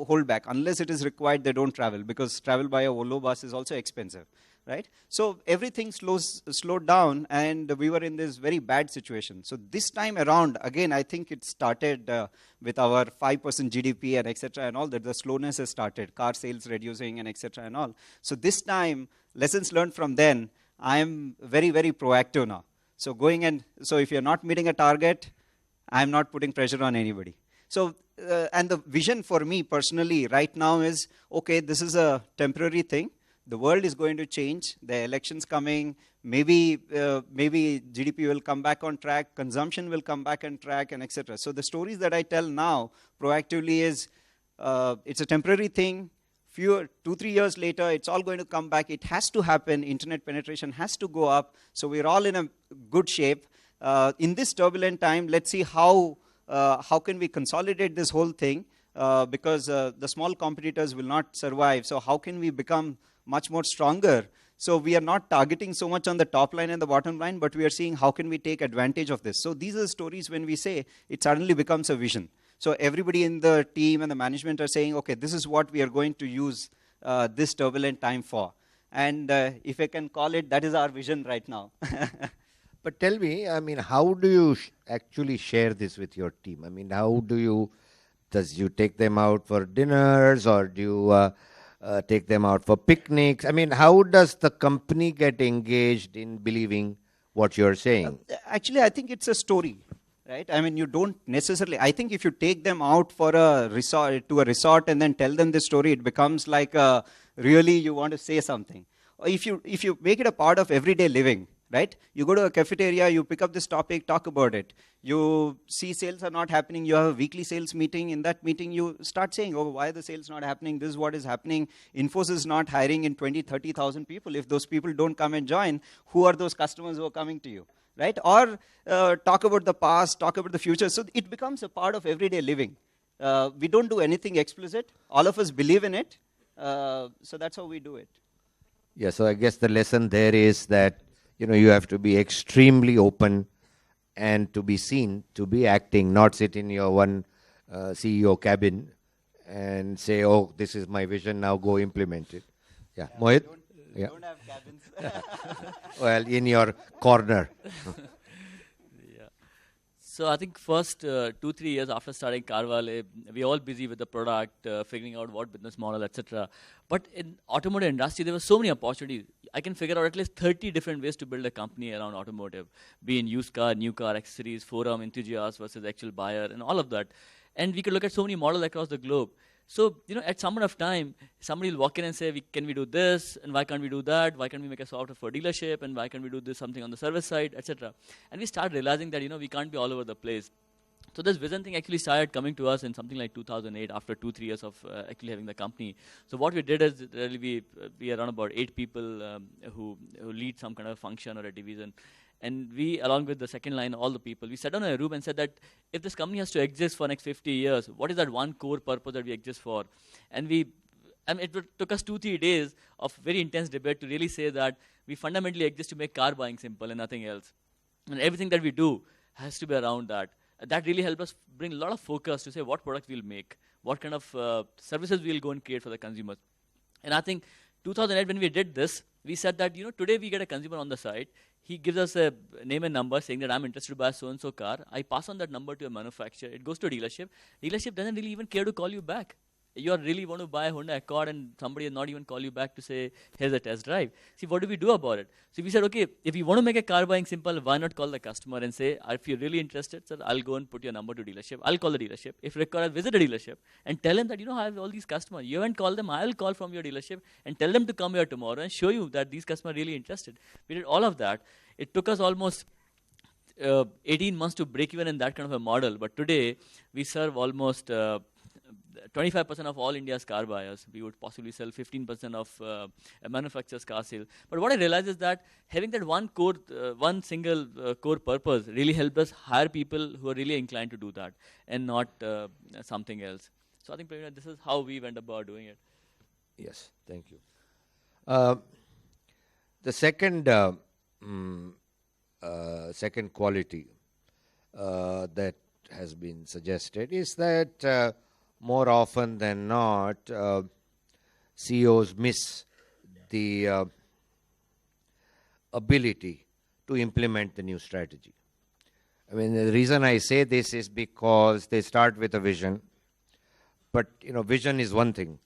hold back. Unless it is required, they don't travel, because travel by a Volvo bus is also expensive, right? So everything slowed down, and we were in this very bad situation. So this time around, again, I think it started with our 5% GDP and etc. and all that. The slowness has started, car sales reducing and etc. and all. So this time, lessons learned from then, I am very, very proactive now. So so if you're not meeting a target, I'm not putting pressure on anybody. So, and the vision for me personally right now is, okay, this is a temporary thing. The world is going to change. The election's coming. Maybe GDP will come back on track. Consumption will come back on track, and etc. So the stories that I tell now proactively is, it's a temporary thing. 2-3 years later, it's all going to come back. It has to happen. Internet penetration has to go up. So we're all in a good shape. In this turbulent time, let's see how can we consolidate this whole thing, because the small competitors will not survive. So how can we become much more stronger? So we are not targeting so much on the top line and the bottom line, but we are seeing how can we take advantage of this. So these are the stories when we say it suddenly becomes a vision. So everybody in the team and the management are saying, okay, this is what we are going to use this turbulent time for. And if I can call it, that is our vision right now. But tell me, I mean, how do you actually share this with your team? I mean, does you take them out for dinners, or do you take them out for picnics? I mean, how does the company get engaged in believing what you're saying? Actually, I think it's a story, right? I mean, you don't necessarily, I think if you take them out for a resort and then tell them this story, it becomes like really you want to say something. Or if you make it a part of everyday living, right? You go to a cafeteria, you pick up this topic, talk about it. You see sales are not happening, you have a weekly sales meeting. In that meeting, you start saying, oh, why are the sales not happening? This is what is happening. Infosys is not hiring in 20,000-30,000 people. If those people don't come and join, who are those customers who are coming to you, right? Or talk about the past, talk about the future. So it becomes a part of everyday living. We don't do anything explicit. All of us believe in it. So that's how we do it. Yeah, so I guess the lesson there is that you have to be extremely open and to be seen, to be acting, not sit in your one CEO cabin and say, oh, this is my vision, now go implement it. Yeah, Mohit? Don't have cabins. Well, in your corner. Yeah. So I think first 2-3 years after starting Carvale, we're all busy with the product, figuring out what business model, etc. But in automotive industry, there were so many opportunities. I can figure out at least 30 different ways to build a company around automotive, be in used car, new car, accessories, forum, enthusiast versus actual buyer, and all of that. And we could look at so many models across the globe. So, at some point of time, somebody will walk in and say, can we do this? And why can't we do that? Why can't we make a software for dealership? And why can't we do this something on the service side, etc. And we start realizing that, we can't be all over the place. So this vision thing actually started coming to us in something like 2008 after 2-3 years of actually having the company. So what we did is really we are around about 8 people who lead some kind of function or a division. And we, along with the second line, all the people, we sat down in a room and said that if this company has to exist for next 50 years, what is that one core purpose that we exist for? And it took us 2-3 days of very intense debate to really say that we fundamentally exist to make car buying simple and nothing else. And everything that we do has to be around that. That really helped us bring a lot of focus to say what products we'll make, what kind of services we'll go and create for the consumers. And I think 2008 when we did this, we said that, today we get a consumer on the site. He gives us a name and number saying that I'm interested to buy a so-and-so car. I pass on that number to a manufacturer. It goes to a dealership. Dealership doesn't really even care to call you back. You really want to buy a Honda Accord and somebody will not even call you back to say, here's a test drive. See, what do we do about it? So we said, okay, if you want to make a car buying simple, why not call the customer and say, if you're really interested, sir, I'll go and put your number to dealership. I'll call the dealership. If required, I'll visit a dealership and tell him that, I have all these customers. You haven't called them, I'll call from your dealership and tell them to come here tomorrow and show you that these customers are really interested. We did all of that. It took us almost 18 months to break even in that kind of a model. But today, we serve almost 25% of all India's car buyers. We would possibly sell 15% of a manufacturer's car sale. But what I realized is that having that one single core purpose really helped us hire people who are really inclined to do that and not something else. So I think this is how we went about doing it. Yes, thank you. The second quality that has been suggested is that more often than not, CEOs miss the ability to implement the new strategy. I mean, the reason I say this is because they start with a vision, but vision is one thing.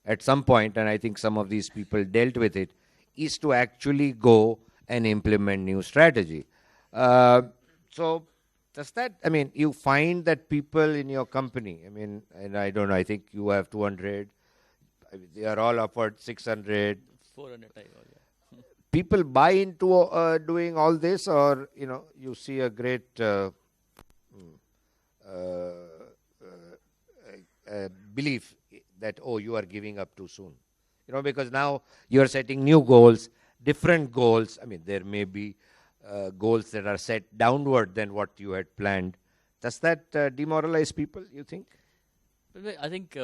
At some point, and I think some of these people dealt with it, is to actually go and implement new strategy. So does that, you find that people in your company, and I don't know, I think you have 200, they are all upward 600. 400 type, yeah. People buy into doing all this, or you see a great belief that you are giving up too soon, because now you are setting new goals, different goals. There may be goals that are set downward than what you had planned. Does that demoralize people, you think? I think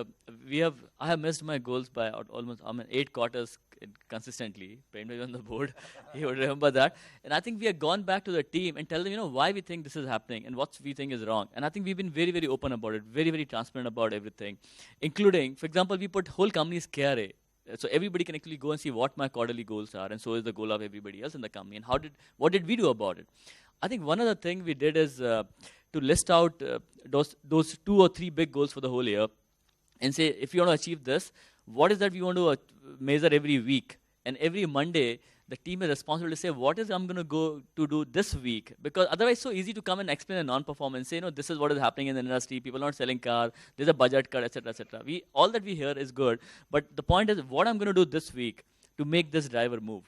I have missed my goals by almost 8 quarters consistently. Pravin was on the board. He would remember that. And I think we have gone back to the team and tell them, why we think this is happening and what we think is wrong. And I think we've been very, very open about it, very, very transparent about everything, including, for example, we put whole company's KRA. So everybody can actually go and see what my quarterly goals are, and so is the goal of everybody else in the company. And what did we do about it? I think one of the things we did is to list out those 2 or 3 big goals for the whole year, and say, if you want to achieve this, what is that we want to measure every week? And every Monday, the team is responsible to say, what is I'm going to go to do this week? Because otherwise, it's so easy to come and explain a non-performance, say, this is what is happening in the industry, people are not selling cars, there's a budget cut, etc., etc. All that we hear is good, but the point is, what I'm going to do this week to make this driver move.